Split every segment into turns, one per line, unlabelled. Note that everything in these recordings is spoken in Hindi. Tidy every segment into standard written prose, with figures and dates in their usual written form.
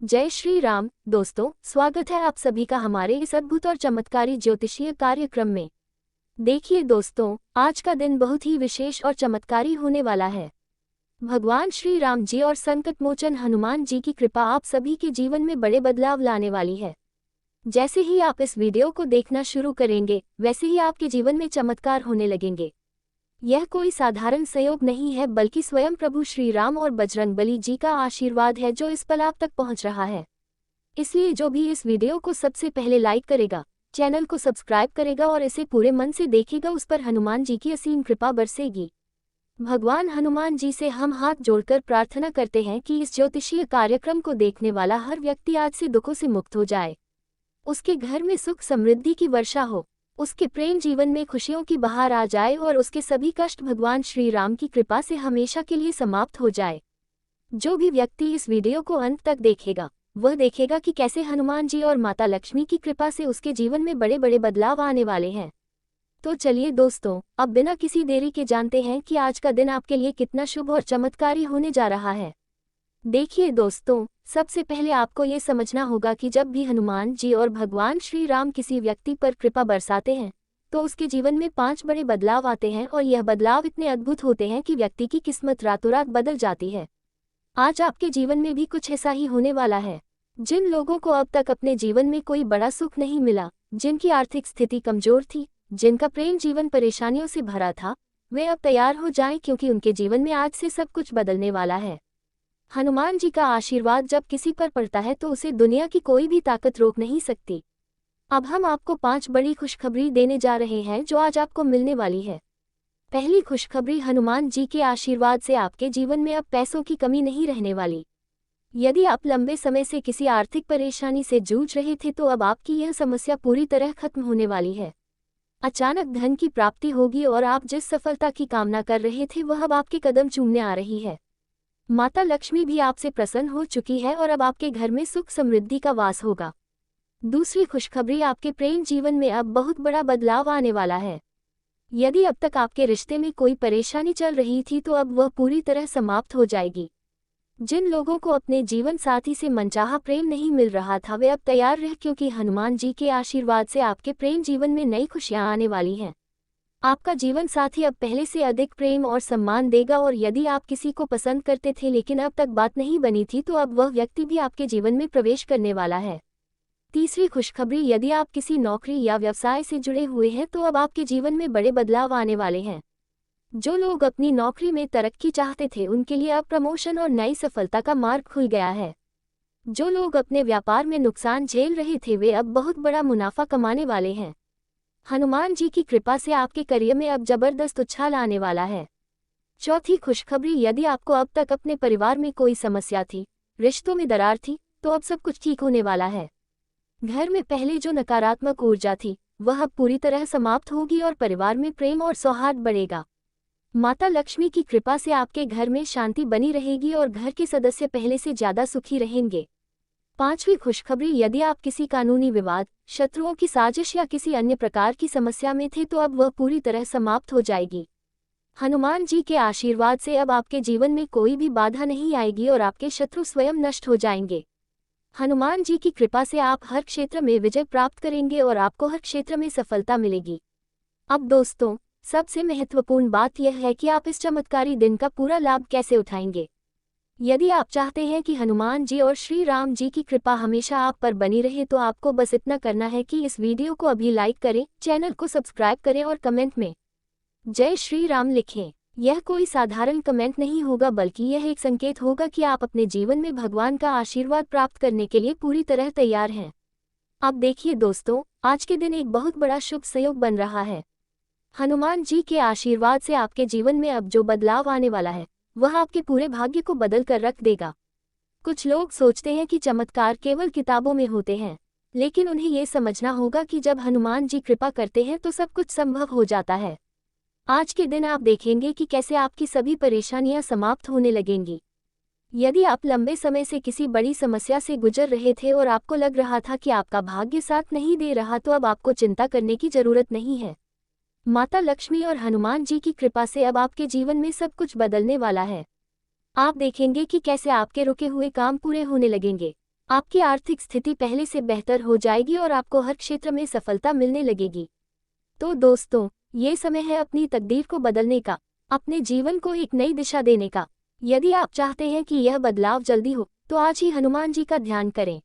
जय श्री राम दोस्तों, स्वागत है आप सभी का हमारे इस अद्भुत और चमत्कारी ज्योतिषीय कार्यक्रम में। देखिए दोस्तों, आज का दिन बहुत ही विशेष और चमत्कारी होने वाला है। भगवान श्री राम जी और संकट मोचन हनुमान जी की कृपा आप सभी के जीवन में बड़े बदलाव लाने वाली है। जैसे ही आप इस वीडियो को देखना शुरू करेंगे, वैसे ही आपके जीवन में चमत्कार होने लगेंगे। यह कोई साधारण संयोग नहीं है, बल्कि स्वयं प्रभु श्री राम और बजरंगबली जी का आशीर्वाद है जो इस पल आप तक पहुंच रहा है। इसलिए जो भी इस वीडियो को सबसे पहले लाइक करेगा, चैनल को सब्सक्राइब करेगा और इसे पूरे मन से देखेगा, उस पर हनुमान जी की असीम कृपा बरसेगी। भगवान हनुमान जी से हम हाथ जोड़कर प्रार्थना करते हैं कि इस ज्योतिषीय कार्यक्रम को देखने वाला हर व्यक्ति आज से दुखों से मुक्त हो जाए, उसके घर में सुख समृद्धि की वर्षा हो, उसके प्रेम जीवन में खुशियों की बहार आ जाए और उसके सभी कष्ट भगवान श्री राम की कृपा से हमेशा के लिए समाप्त हो जाए। जो भी व्यक्ति इस वीडियो को अंत तक देखेगा, वह देखेगा कि कैसे हनुमान जी और माता लक्ष्मी की कृपा से उसके जीवन में बड़े बड़े बदलाव आने वाले हैं। तो चलिए दोस्तों, अब बिना किसी देरी के जानते हैं कि आज का दिन आपके लिए कितना शुभ और चमत्कारी होने जा रहा है। देखिए दोस्तों, सबसे पहले आपको ये समझना होगा कि जब भी हनुमान जी और भगवान श्री राम किसी व्यक्ति पर कृपा बरसाते हैं, तो उसके जीवन में 5 बड़े बदलाव आते हैं और यह बदलाव इतने अद्भुत होते हैं कि व्यक्ति की किस्मत रातों रात बदल जाती है। आज आपके जीवन में भी कुछ ऐसा ही होने वाला है। जिन लोगों को अब तक अपने जीवन में कोई बड़ा सुख नहीं मिला, जिनकी आर्थिक स्थिति कमजोर थी, जिनका प्रेम जीवन परेशानियों से भरा था, वे अब तैयार हो जाएं, क्योंकि उनके जीवन में आज से सब कुछ बदलने वाला है। हनुमान जी का आशीर्वाद जब किसी पर पड़ता है तो उसे दुनिया की कोई भी ताकत रोक नहीं सकती। अब हम आपको 5 बड़ी खुशखबरी देने जा रहे हैं जो आज आपको मिलने वाली है। पहली खुशखबरी, हनुमान जी के आशीर्वाद से आपके जीवन में अब पैसों की कमी नहीं रहने वाली। यदि आप लंबे समय से किसी आर्थिक परेशानी से जूझ रहे थे, तो अब आपकी यह समस्या पूरी तरह खत्म होने वाली है। अचानक धन की प्राप्ति होगी और आप जिस सफलता की कामना कर रहे थे वह अब आपके कदम चूमने आ रही है। माता लक्ष्मी भी आपसे प्रसन्न हो चुकी है और अब आपके घर में सुख समृद्धि का वास होगा। दूसरी खुशखबरी, आपके प्रेम जीवन में अब बहुत बड़ा बदलाव आने वाला है। यदि अब तक आपके रिश्ते में कोई परेशानी चल रही थी, तो अब वह पूरी तरह समाप्त हो जाएगी। जिन लोगों को अपने जीवन साथी से मनचाहा प्रेम नहीं मिल रहा था, वे अब तैयार रह, क्योंकि हनुमान जी के आशीर्वाद से आपके प्रेम जीवन में नई खुशियां आने वाली हैं। आपका जीवन साथी अब पहले से अधिक प्रेम और सम्मान देगा, और यदि आप किसी को पसंद करते थे लेकिन अब तक बात नहीं बनी थी, तो अब वह व्यक्ति भी आपके जीवन में प्रवेश करने वाला है। तीसरी खुशखबरी, यदि आप किसी नौकरी या व्यवसाय से जुड़े हुए हैं, तो अब आपके जीवन में बड़े बदलाव आने वाले हैं। जो लोग अपनी नौकरी में तरक्की चाहते थे, उनके लिए अब प्रमोशन और नई सफलता का मार्ग खुल गया है। जो लोग अपने व्यापार में नुकसान झेल रहे थे, वे अब बहुत बड़ा मुनाफा कमाने वाले हैं। हनुमान जी की कृपा से आपके करियर में अब जबरदस्त उछाल आने वाला है। चौथी खुशखबरी, यदि आपको अब तक अपने परिवार में कोई समस्या थी, रिश्तों में दरार थी, तो अब सब कुछ ठीक होने वाला है। घर में पहले जो नकारात्मक ऊर्जा थी, वह अब पूरी तरह समाप्त होगी और परिवार में प्रेम और सौहार्द बढ़ेगा। माता लक्ष्मी की कृपा से आपके घर में शांति बनी रहेगी और घर के सदस्य पहले से ज्यादा सुखी रहेंगे। पांचवी खुशखबरी, यदि आप किसी कानूनी विवाद, शत्रुओं की साजिश या किसी अन्य प्रकार की समस्या में थे, तो अब वह पूरी तरह समाप्त हो जाएगी। हनुमान जी के आशीर्वाद से अब आपके जीवन में कोई भी बाधा नहीं आएगी और आपके शत्रु स्वयं नष्ट हो जाएंगे। हनुमान जी की कृपा से आप हर क्षेत्र में विजय प्राप्त करेंगे और आपको हर क्षेत्र में सफलता मिलेगी। अब दोस्तों, सबसे महत्वपूर्ण बात यह है कि आप इस चमत्कारी दिन का पूरा लाभ कैसे उठाएंगे। यदि आप चाहते हैं कि हनुमान जी और श्री राम जी की कृपा हमेशा आप पर बनी रहे, तो आपको बस इतना करना है कि इस वीडियो को अभी लाइक करें, चैनल को सब्सक्राइब करें और कमेंट में जय श्री राम लिखें। यह कोई साधारण कमेंट नहीं होगा, बल्कि यह एक संकेत होगा कि आप अपने जीवन में भगवान का आशीर्वाद प्राप्त करने के लिए पूरी तरह तैयार हैं। अब देखिए दोस्तों, आज के दिन एक बहुत बड़ा शुभ संयोग बन रहा है। हनुमान जी के आशीर्वाद से आपके जीवन में अब जो बदलाव आने वाला है, वह आपके पूरे भाग्य को बदल कर रख देगा। कुछ लोग सोचते हैं कि चमत्कार केवल किताबों में होते हैं, लेकिन उन्हें यह समझना होगा कि जब हनुमान जी कृपा करते हैं तो सब कुछ संभव हो जाता है। आज के दिन आप देखेंगे कि कैसे आपकी सभी परेशानियां समाप्त होने लगेंगी। यदि आप लंबे समय से किसी बड़ी समस्या से गुजर रहे थे और आपको लग रहा था कि आपका भाग्य साथ नहीं दे रहा, तो अब आपको चिंता करने की जरूरत नहीं है। माता लक्ष्मी और हनुमान जी की कृपा से अब आपके जीवन में सब कुछ बदलने वाला है। आप देखेंगे कि कैसे आपके रुके हुए काम पूरे होने लगेंगे। आपकी आर्थिक स्थिति पहले से बेहतर हो जाएगी और आपको हर क्षेत्र में सफलता मिलने लगेगी। तो दोस्तों, ये समय है अपनी तकदीर को बदलने का, अपने जीवन को एक नई दिशा देने का। यदि आप चाहते हैं कि यह बदलाव जल्दी हो, तो आज ही हनुमान जी का ध्यान करें,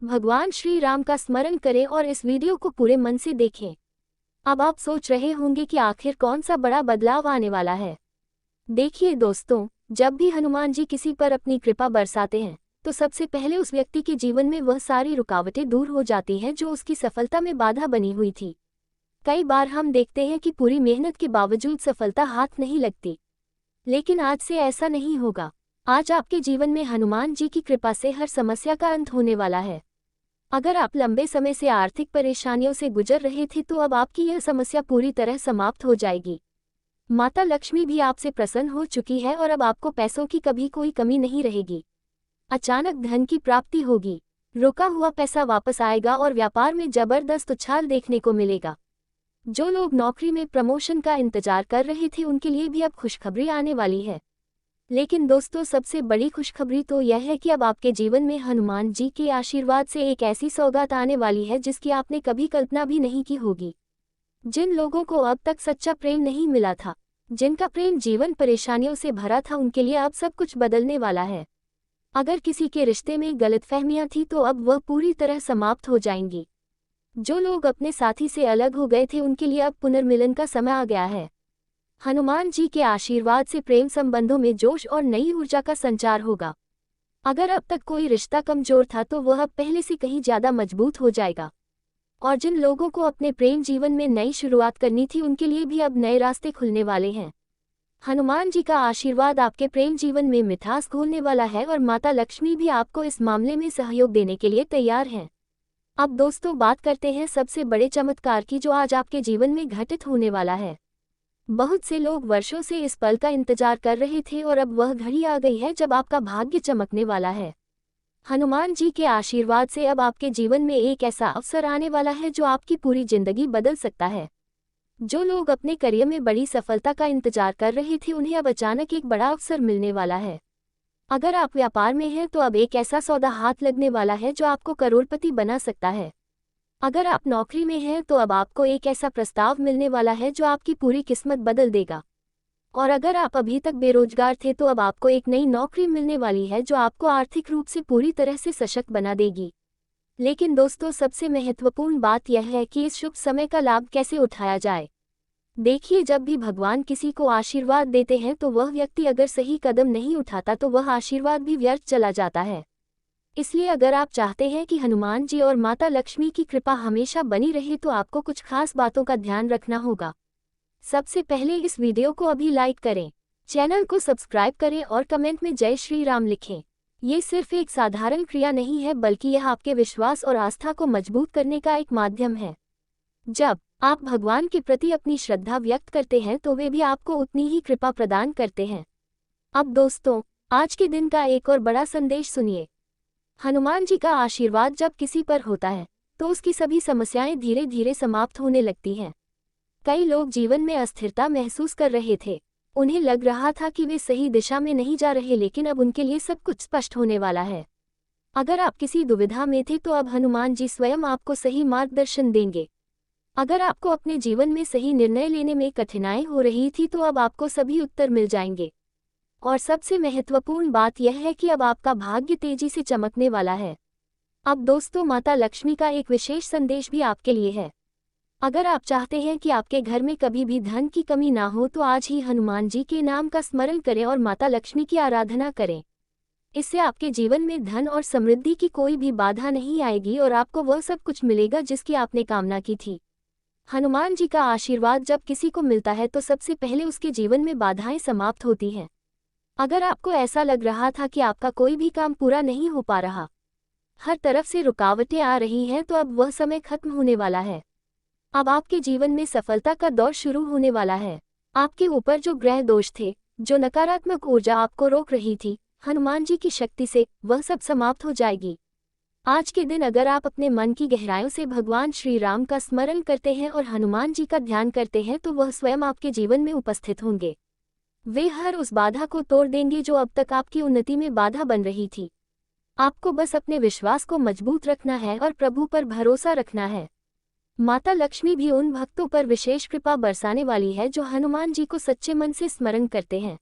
भगवान श्री राम का स्मरण करें और इस वीडियो को पूरे मन से देखें। अब आप सोच रहे होंगे कि आखिर कौन सा बड़ा बदलाव आने वाला है। देखिए दोस्तों, जब भी हनुमान जी किसी पर अपनी कृपा बरसाते हैं, तो सबसे पहले उस व्यक्ति के जीवन में वह सारी रुकावटें दूर हो जाती हैं जो उसकी सफलता में बाधा बनी हुई थी। कई बार हम देखते हैं कि पूरी मेहनत के बावजूद सफलता हाथ नहीं लगती, लेकिन आज से ऐसा नहीं होगा। आज आपके जीवन में हनुमान जी की कृपा से हर समस्या का अंत होने वाला है। अगर आप लंबे समय से आर्थिक परेशानियों से गुजर रहे थे, तो अब आपकी यह समस्या पूरी तरह समाप्त हो जाएगी। माता लक्ष्मी भी आपसे प्रसन्न हो चुकी है और अब आपको पैसों की कभी कोई कमी नहीं रहेगी। अचानक धन की प्राप्ति होगी, रुका हुआ पैसा वापस आएगा और व्यापार में जबरदस्त उछाल देखने को मिलेगा। जो लोग नौकरी में प्रमोशन का इंतजार कर रहे थे, उनके लिए भी अब खुशखबरी आने वाली है। लेकिन दोस्तों, सबसे बड़ी खुशखबरी तो यह है कि अब आपके जीवन में हनुमान जी के आशीर्वाद से एक ऐसी सौगात आने वाली है जिसकी आपने कभी कल्पना भी नहीं की होगी। जिन लोगों को अब तक सच्चा प्रेम नहीं मिला था, जिनका प्रेम जीवन परेशानियों से भरा था, उनके लिए अब सब कुछ बदलने वाला है। अगर किसी के रिश्ते में गलतफहमियां थी, तो अब वह पूरी तरह समाप्त हो जाएंगी। जो लोग अपने साथी से अलग हो गए थे, उनके लिए अब पुनर्मिलन का समय आ गया है। हनुमान जी के आशीर्वाद से प्रेम संबंधों में जोश और नई ऊर्जा का संचार होगा। अगर अब तक कोई रिश्ता कमजोर था, तो वह अब पहले से कहीं ज्यादा मजबूत हो जाएगा। और जिन लोगों को अपने प्रेम जीवन में नई शुरुआत करनी थी, उनके लिए भी अब नए रास्ते खुलने वाले हैं। हनुमान जी का आशीर्वाद आपके प्रेम जीवन में मिठास घोलने वाला है और माता लक्ष्मी भी आपको इस मामले में सहयोग देने के लिए तैयार हैं। अब दोस्तों, बात करते हैं सबसे बड़े चमत्कार की, जो आज आपके जीवन में घटित होने वाला है। बहुत से लोग वर्षों से इस पल का इंतजार कर रहे थे और अब वह घड़ी आ गई है जब आपका भाग्य चमकने वाला है। हनुमान जी के आशीर्वाद से अब आपके जीवन में एक ऐसा अवसर आने वाला है जो आपकी पूरी जिंदगी बदल सकता है। जो लोग अपने करियर में बड़ी सफलता का इंतजार कर रहे थे, उन्हें अब अचानक एक बड़ा अवसर मिलने वाला है। अगर आप व्यापार में हैं, तो अब एक ऐसा सौदा हाथ लगने वाला है जो आपको करोड़पति बना सकता है। अगर आप नौकरी में हैं, तो अब आपको एक ऐसा प्रस्ताव मिलने वाला है जो आपकी पूरी किस्मत बदल देगा। और अगर आप अभी तक बेरोजगार थे, तो अब आपको एक नई नौकरी मिलने वाली है जो आपको आर्थिक रूप से पूरी तरह से सशक्त बना देगी। लेकिन दोस्तों, सबसे महत्वपूर्ण बात यह है कि इस शुभ समय का लाभ कैसे उठाया जाए। देखिए, जब भी भगवान किसी को आशीर्वाद देते हैं, तो वह व्यक्ति अगर सही कदम नहीं उठाता, तो वह आशीर्वाद भी व्यर्थ चला जाता है। इसलिए अगर आप चाहते हैं कि हनुमान जी और माता लक्ष्मी की कृपा हमेशा बनी रहे, तो आपको कुछ खास बातों का ध्यान रखना होगा। सबसे पहले इस वीडियो को अभी लाइक करें, चैनल को सब्सक्राइब करें और कमेंट में जय श्री राम लिखें। ये सिर्फ एक साधारण क्रिया नहीं है, बल्कि यह आपके विश्वास और आस्था को मजबूत करने का एक माध्यम है। जब आप भगवान के प्रति अपनी श्रद्धा व्यक्त करते हैं, तो वे भी आपको उतनी ही कृपा प्रदान करते हैं। अब दोस्तों, आज के दिन का एक और बड़ा संदेश सुनिए। हनुमान जी का आशीर्वाद जब किसी पर होता है, तो उसकी सभी समस्याएं धीरे धीरे समाप्त होने लगती हैं। कई लोग जीवन में अस्थिरता महसूस कर रहे थे, उन्हें लग रहा था कि वे सही दिशा में नहीं जा रहे, लेकिन अब उनके लिए सब कुछ स्पष्ट होने वाला है। अगर आप किसी दुविधा में थे, तो अब हनुमान जी स्वयं आपको सही मार्गदर्शन देंगे। अगर आपको अपने जीवन में सही निर्णय लेने में कठिनाई हो रही थी, तो अब आपको सभी उत्तर मिल जाएंगे। और सबसे महत्वपूर्ण बात यह है कि अब आपका भाग्य तेजी से चमकने वाला है। अब दोस्तों, माता लक्ष्मी का एक विशेष संदेश भी आपके लिए है। अगर आप चाहते हैं कि आपके घर में कभी भी धन की कमी ना हो, तो आज ही हनुमान जी के नाम का स्मरण करें और माता लक्ष्मी की आराधना करें। इससे आपके जीवन में धन और समृद्धि की कोई भी बाधा नहीं आएगी और आपको वह सब कुछ मिलेगा जिसकी आपने कामना की थी। हनुमान जी का आशीर्वाद जब किसी को मिलता है, तो सबसे पहले उसके जीवन में बाधाएं समाप्त होती हैं। अगर आपको ऐसा लग रहा था कि आपका कोई भी काम पूरा नहीं हो पा रहा, हर तरफ से रुकावटें आ रही हैं, तो अब वह समय खत्म होने वाला है। अब आपके जीवन में सफलता का दौर शुरू होने वाला है। आपके ऊपर जो ग्रह दोष थे, जो नकारात्मक ऊर्जा आपको रोक रही थी, हनुमान जी की शक्ति से वह सब समाप्त हो जाएगी। आज के दिन अगर आप अपने मन की गहराइयों से भगवान श्री राम का स्मरण करते हैं और हनुमान जी का ध्यान करते हैं, तो वह स्वयं आपके जीवन में उपस्थित होंगे। वे हर उस बाधा को तोड़ देंगे जो अब तक आपकी उन्नति में बाधा बन रही थी। आपको बस अपने विश्वास को मजबूत रखना है और प्रभु पर भरोसा रखना है। माता लक्ष्मी भी उन भक्तों पर विशेष कृपा बरसाने वाली है जो हनुमान जी को सच्चे मन से स्मरण करते हैं।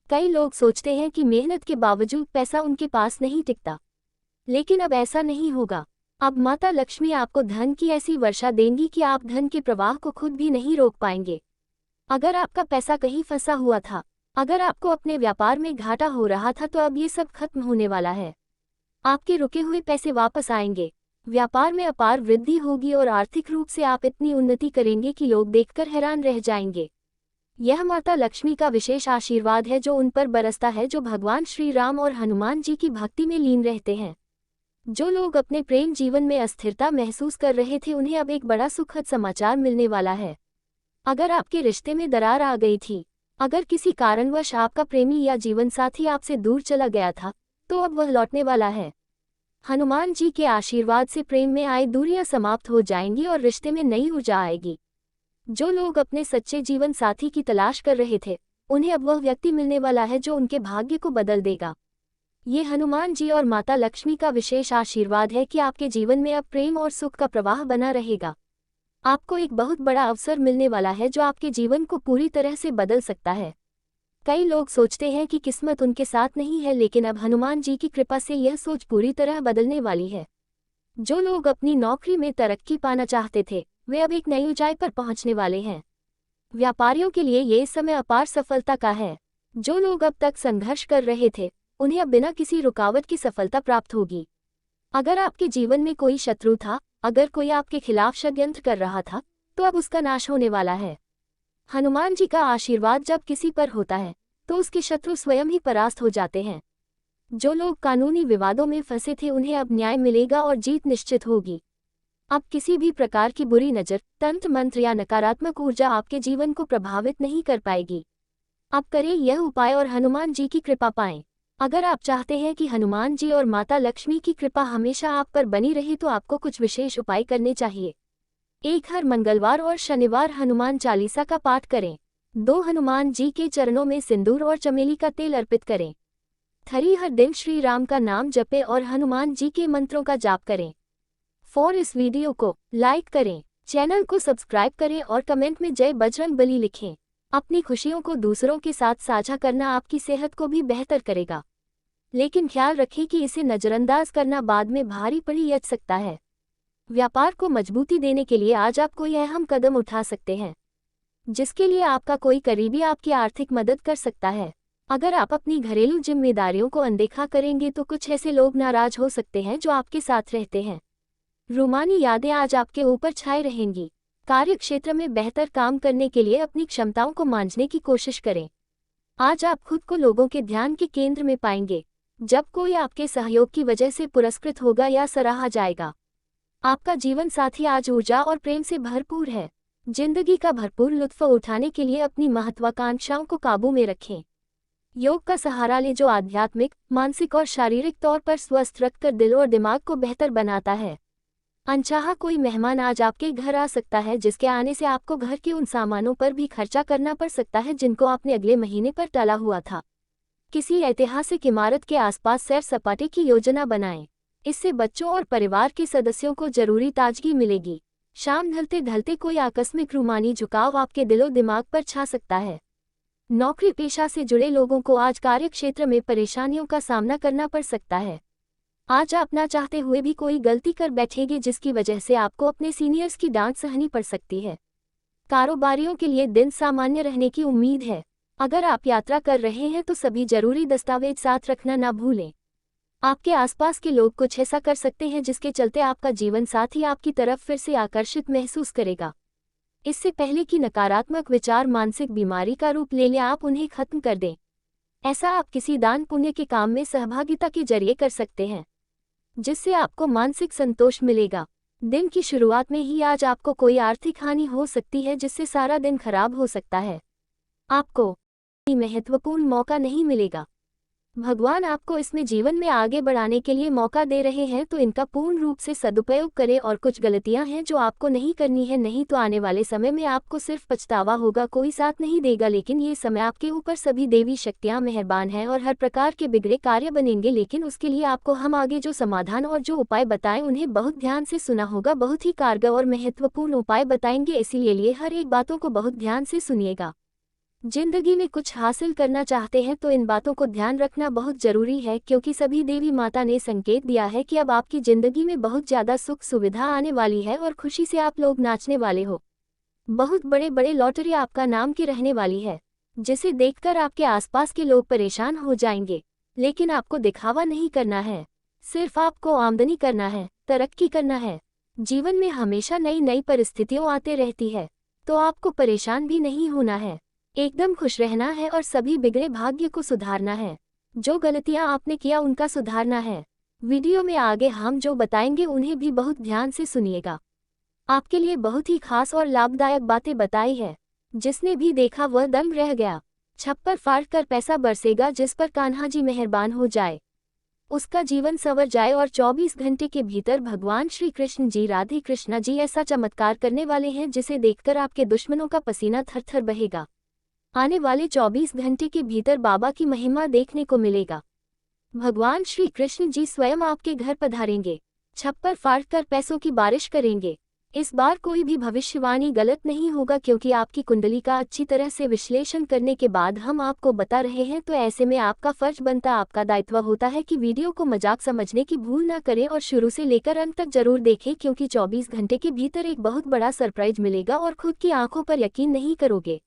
कई लोग सोचते हैं कि मेहनत के बावजूद पैसा उनके पास नहीं टिकता, लेकिन अब ऐसा नहीं होगा। अब माता लक्ष्मी आपको धन की ऐसी वर्षा देंगी कि आप धन के प्रवाह को खुद भी नहीं रोक पाएंगे। अगर आपका पैसा कहीं फंसा हुआ था, अगर आपको अपने व्यापार में घाटा हो रहा था, तो अब ये सब खत्म होने वाला है। आपके रुके हुए पैसे वापस आएंगे, व्यापार में अपार वृद्धि होगी और आर्थिक रूप से आप इतनी उन्नति करेंगे कि लोग देखकर हैरान रह जाएंगे। यह माता लक्ष्मी का विशेष आशीर्वाद है जो उन पर बरसता है जो भगवान श्री राम और हनुमान जी की भक्ति में लीन रहते हैं। जो लोग अपने प्रेम जीवन में अस्थिरता महसूस कर रहे थे, उन्हें अब एक बड़ा सुखद समाचार मिलने वाला है। अगर आपके रिश्ते में दरार आ गई थी, अगर किसी कारणवश आपका प्रेमी या जीवनसाथी आपसे दूर चला गया था, तो अब वह लौटने वाला है। हनुमान जी के आशीर्वाद से प्रेम में आए दूरियां समाप्त हो जाएंगी और रिश्ते में नई ऊर्जा आएगी। जो लोग अपने सच्चे जीवन साथी की तलाश कर रहे थे, उन्हें अब वह व्यक्ति मिलने वाला है जो उनके भाग्य को बदल देगा। ये हनुमान जी और माता लक्ष्मी का विशेष आशीर्वाद है कि आपके जीवन में अब प्रेम और सुख का प्रवाह बना रहेगा। आपको एक बहुत बड़ा अवसर मिलने वाला है जो आपके जीवन को पूरी तरह से बदल सकता है। कई लोग सोचते हैं कि किस्मत उनके साथ नहीं है, लेकिन अब हनुमान जी की कृपा से यह सोच पूरी तरह बदलने वाली है। जो लोग अपनी नौकरी में तरक्की पाना चाहते थे, वे अब एक नई ऊंचाई पर पहुंचने वाले हैं। व्यापारियों के लिए ये समय अपार सफलता का है। जो लोग अब तक संघर्ष कर रहे थे, उन्हें अब बिना किसी रुकावट की सफलता प्राप्त होगी। अगर आपके जीवन में कोई शत्रु था, अगर कोई आपके खिलाफ षड्यंत्र कर रहा था, तो अब उसका नाश होने वाला है। हनुमान जी का आशीर्वाद जब किसी पर होता है, तो उसके शत्रु स्वयं ही परास्त हो जाते हैं। जो लोग कानूनी विवादों में फंसे थे, उन्हें अब न्याय मिलेगा और जीत निश्चित होगी। अब किसी भी प्रकार की बुरी नज़र, तंत्र मंत्र या नकारात्मक ऊर्जा आपके जीवन को प्रभावित नहीं कर पाएगी। अब करें यह उपाय और हनुमान जी की कृपा पाएं। अगर आप चाहते हैं कि हनुमान जी और माता लक्ष्मी की कृपा हमेशा आप पर बनी रहे, तो आपको कुछ विशेष उपाय करने चाहिए। हर मंगलवार और शनिवार हनुमान चालीसा का पाठ करें। 2 हनुमान जी के चरणों में सिंदूर और चमेली का तेल अर्पित करें। हर दिन श्री राम का नाम जपें और हनुमान जी के मंत्रों का जाप करें। इस वीडियो को लाइक करें, चैनल को सब्सक्राइब करें और कमेंट में जय बजरंगबली लिखें। अपनी खुशियों को दूसरों के साथ साझा करना आपकी सेहत को भी बेहतर करेगा, लेकिन ख्याल रखें कि इसे नज़रअंदाज करना बाद में भारी पड़ सकता है। व्यापार को मजबूती देने के लिए आज आप कोई अहम कदम उठा सकते हैं, जिसके लिए आपका कोई करीबी आपकी आर्थिक मदद कर सकता है। अगर आप अपनी घरेलू जिम्मेदारियों को अनदेखा करेंगे, तो कुछ ऐसे लोग नाराज हो सकते हैं जो आपके साथ रहते हैं। रूमानी यादें आज आपके ऊपर छाए रहेंगी। कार्य क्षेत्र में बेहतर काम करने के लिए अपनी क्षमताओं को मांझने की कोशिश करें। आज आप खुद को लोगों के ध्यान के केंद्र में पाएंगे, जब कोई आपके सहयोग की वजह से पुरस्कृत होगा या सराहा जाएगा। आपका जीवन साथी आज ऊर्जा और प्रेम से भरपूर है। जिंदगी का भरपूर लुत्फ उठाने के लिए अपनी महत्वाकांक्षाओं को काबू में रखें। योग का सहारा लें, जो आध्यात्मिक, मानसिक और शारीरिक तौर पर स्वस्थ रखकर दिल और दिमाग को बेहतर बनाता है। अनचाहा कोई मेहमान आज आपके घर आ सकता है, जिसके आने से आपको घर के उन सामानों पर भी खर्चा करना पड़ सकता है जिनको आपने अगले महीने पर टाला हुआ था। किसी ऐतिहासिक इमारत के आसपास सैर सपाटे की योजना बनाएं। इससे बच्चों और परिवार के सदस्यों को जरूरी ताजगी मिलेगी। शाम ढलते ढलते कोई आकस्मिक रूमानी झुकाव आपके दिलो दिमाग पर छा सकता है। नौकरी पेशा से जुड़े लोगों को आज कार्यक्षेत्र में परेशानियों का सामना करना पड़ सकता है। आज आप ना चाहते हुए भी कोई गलती कर बैठेंगे, जिसकी वजह से आपको अपने सीनियर्स की डांट सहनी पड़ सकती है। कारोबारियों के लिए दिन सामान्य रहने की उम्मीद है। अगर आप यात्रा कर रहे हैं तो सभी जरूरी दस्तावेज साथ रखना ना भूलें। आपके आसपास के लोग कुछ ऐसा कर सकते हैं जिसके चलते आपका जीवन साथी आपकी तरफ फिर से आकर्षित महसूस करेगा। इससे पहले कि नकारात्मक विचार मानसिक बीमारी का रूप ले लें, आप उन्हें खत्म कर दें। ऐसा आप किसी दान पुण्य के काम में सहभागिता के जरिए कर सकते हैं, जिससे आपको मानसिक संतोष मिलेगा। दिन की शुरुआत में ही आज आपको कोई आर्थिक हानि हो सकती है, जिससे सारा दिन खराब हो सकता है। आपको महत्वपूर्ण मौका नहीं मिलेगा। भगवान आपको इसमें जीवन में आगे बढ़ाने के लिए मौका दे रहे हैं, तो इनका पूर्ण रूप से सदुपयोग करें। और कुछ गलतियां हैं जो आपको नहीं करनी है, नहीं तो आने वाले समय में आपको सिर्फ पछतावा होगा, कोई साथ नहीं देगा। लेकिन ये समय आपके ऊपर सभी देवी शक्तियां मेहरबान हैं और हर प्रकार के बिगड़े कार्य बनेंगे। लेकिन उसके लिए आपको हम आगे जो समाधान और जो उपाय बताएं उन्हें बहुत ध्यान से सुना होगा। बहुत ही कारगर और महत्वपूर्ण उपाय बताएंगे, इसीलिए हर एक बातों को बहुत ध्यान से सुनिएगा। जिंदगी में कुछ हासिल करना चाहते हैं तो इन बातों को ध्यान रखना बहुत जरूरी है, क्योंकि सभी देवी माता ने संकेत दिया है कि अब आपकी जिंदगी में बहुत ज्यादा सुख सुविधा आने वाली है और खुशी से आप लोग नाचने वाले हो। बहुत बड़े बड़े लॉटरी आपका नाम की रहने वाली है, जिसे देखकर आपके आसपास के लोग परेशान हो जाएंगे। लेकिन आपको दिखावा नहीं करना है, सिर्फ आपको आमदनी करना है, तरक्की करना है। जीवन में हमेशा नई नई परिस्थितियां आते रहती है, तो आपको परेशान भी नहीं होना है, एकदम खुश रहना है और सभी बिगड़े भाग्य को सुधारना है। जो गलतियां आपने किया उनका सुधारना है। वीडियो में आगे हम जो बताएंगे उन्हें भी बहुत ध्यान से सुनिएगा। आपके लिए बहुत ही खास और लाभदायक बातें बताई है, जिसने भी देखा वह दंग रह गया। छप्पर फाड़ कर पैसा बरसेगा, जिस पर कान्हा जी मेहरबान हो जाए उसका जीवन संवर जाए। और 24 घंटे के भीतर भगवान श्री कृष्ण जी, राधे कृष्णा जी ऐसा चमत्कार करने वाले हैं जिसे देखकर आपके दुश्मनों का पसीना थर थर बहेगा। आने वाले 24 घंटे के भीतर बाबा की महिमा देखने को मिलेगा। भगवान श्री कृष्ण जी स्वयं आपके घर पधारेंगे, छप्पर फाड़कर पैसों की बारिश करेंगे। इस बार कोई भी भविष्यवाणी गलत नहीं होगा, क्योंकि आपकी कुंडली का अच्छी तरह से विश्लेषण करने के बाद हम आपको बता रहे हैं। तो ऐसे में आपका फर्ज बनता, आपका दायित्व होता है कि वीडियो को मजाक समझने की भूल ना करें और शुरू से लेकर अंत तक जरूर देखें, क्योंकि 24 घंटे के भीतर एक बहुत बड़ा सरप्राइज मिलेगा और खुद की आंखों पर यकीन नहीं करोगे।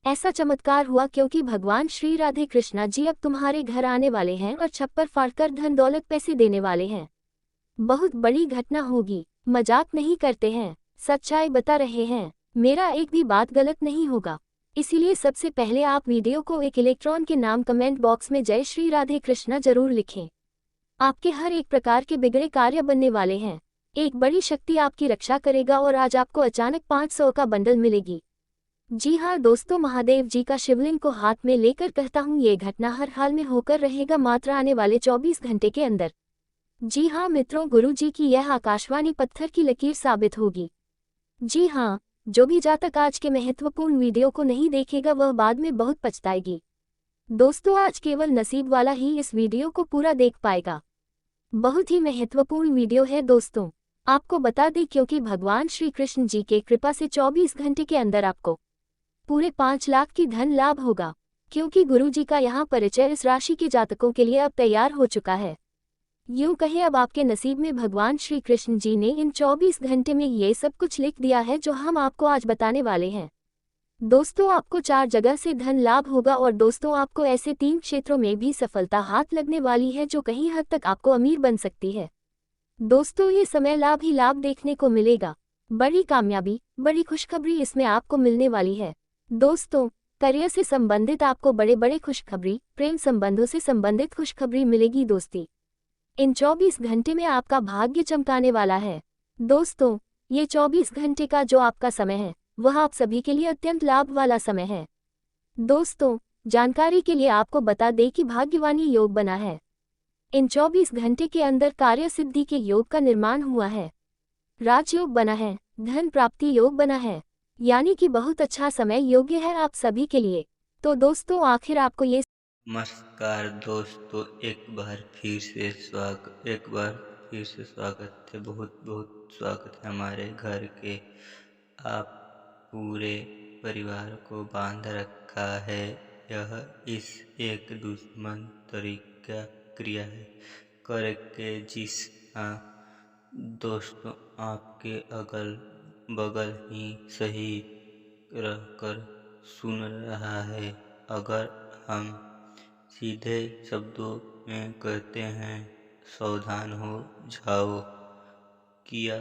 ऐसा चमत्कार हुआ क्योंकि भगवान श्री राधे कृष्णा जी अब तुम्हारे घर आने वाले हैं और छप्पर फाड़कर धन दौलत पैसे देने वाले हैं। बहुत बड़ी घटना होगी, मजाक नहीं करते हैं, सच्चाई बता रहे हैं। मेरा एक भी बात गलत नहीं होगा। इसीलिए सबसे पहले आप वीडियो को एक इलेक्ट्रॉन के नाम कमेंट बॉक्स में जय श्री राधे कृष्णा जरूर लिखें। आपके हर एक प्रकार के बिगड़े कार्य बनने वाले हैं। एक बड़ी शक्ति आपकी रक्षा करेगा और आज आपको अचानक 500 का बंडल मिलेगी। जी हाँ दोस्तों, महादेव जी का शिवलिंग को हाथ में लेकर कहता हूँ, ये घटना हर हाल में होकर रहेगा, मात्र आने वाले 24 घंटे के अंदर। जी हाँ मित्रों, गुरु जी की यह आकाशवाणी पत्थर की लकीर साबित होगी। जी हाँ, जो भी जातक आज के महत्वपूर्ण वीडियो को नहीं देखेगा वह बाद में बहुत पछताएगी। दोस्तों, आज केवल नसीब वाला ही इस वीडियो को पूरा देख पाएगा। बहुत ही महत्वपूर्ण वीडियो है दोस्तों, आपको बता दें, क्योंकि भगवान श्री कृष्ण जी के कृपा से 24 घंटे के अंदर आपको पूरे 5 लाख की धन लाभ होगा, क्योंकि गुरु जी का यहाँ परिचय इस राशि के जातकों के लिए अब तैयार हो चुका है। यूं कहे, अब आपके नसीब में भगवान श्री कृष्ण जी ने इन 24 घंटे में ये सब कुछ लिख दिया है जो हम आपको आज बताने वाले हैं। दोस्तों, आपको 4 जगह से धन लाभ होगा और दोस्तों आपको ऐसे 3 क्षेत्रों में भी सफलता हाथ लगने वाली है जो कहीं हद तक आपको अमीर बन सकती है। दोस्तों, ये समय लाभ ही लाभ देखने को मिलेगा। बड़ी कामयाबी, बड़ी खुशखबरी इसमें आपको मिलने वाली है। दोस्तों, करियर से संबंधित आपको बड़े बड़े खुशखबरी, प्रेम संबंधों से संबंधित खुशखबरी मिलेगी। दोस्ती, इन 24 घंटे में आपका भाग्य चमकाने वाला है। दोस्तों, ये 24 घंटे का जो आपका समय है वह आप सभी के लिए अत्यंत लाभ वाला समय है। दोस्तों, जानकारी के लिए आपको बता दें कि भाग्यवानी योग बना है। इन 24 घंटे के अंदर कार्य सिद्धि के योग का निर्माण हुआ है। राजयोग बना है, धन प्राप्ति योग बना है, यानी कि बहुत अच्छा समय योग्य है आप सभी के लिए। तो दोस्तों, आखिर आपको ये
नमस्कार दोस्तों, एक बार फिर से स्वागत है। बहुत बहुत स्वागत है हमारे घर के। आप पूरे परिवार को बांध रखा है। यह इस एक दुश्मन तरीका क्रिया है करके जिस हाँ दोस्तों, आपके अगल बगल ही सही रहकर सुन रहा है। अगर हम सीधे शब्दों में कहते हैं, सावधान हो जाओ। किया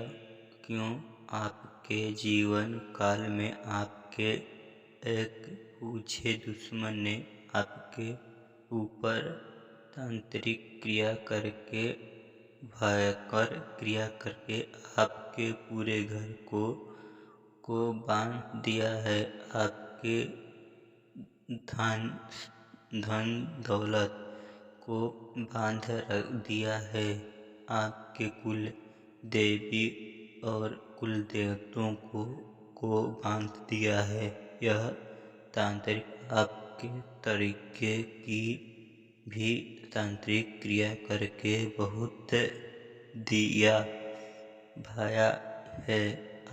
क्यों? आपके जीवन काल में आपके एक पूछे दुश्मन ने आपके ऊपर तांत्रिक क्रिया करके, भयंकर क्रिया करके आपके पूरे घर को बांध दिया है। आपके धन धन दौलत को बांध रख दिया है। आपके कुल देवी और कुल देवताओं को बांध दिया है। यह तांत्रिक आपके तरीके की भी तांत्रिक क्रिया करके बहुत दिया भाया है।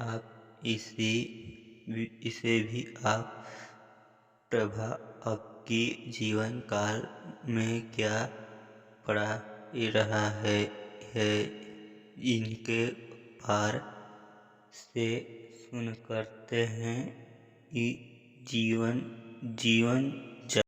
आप इसे भी आप प्रभा आपकी जीवन काल में क्या पड़ा रहा है इनके पार से सुन करते हैं कि जीवन जीवन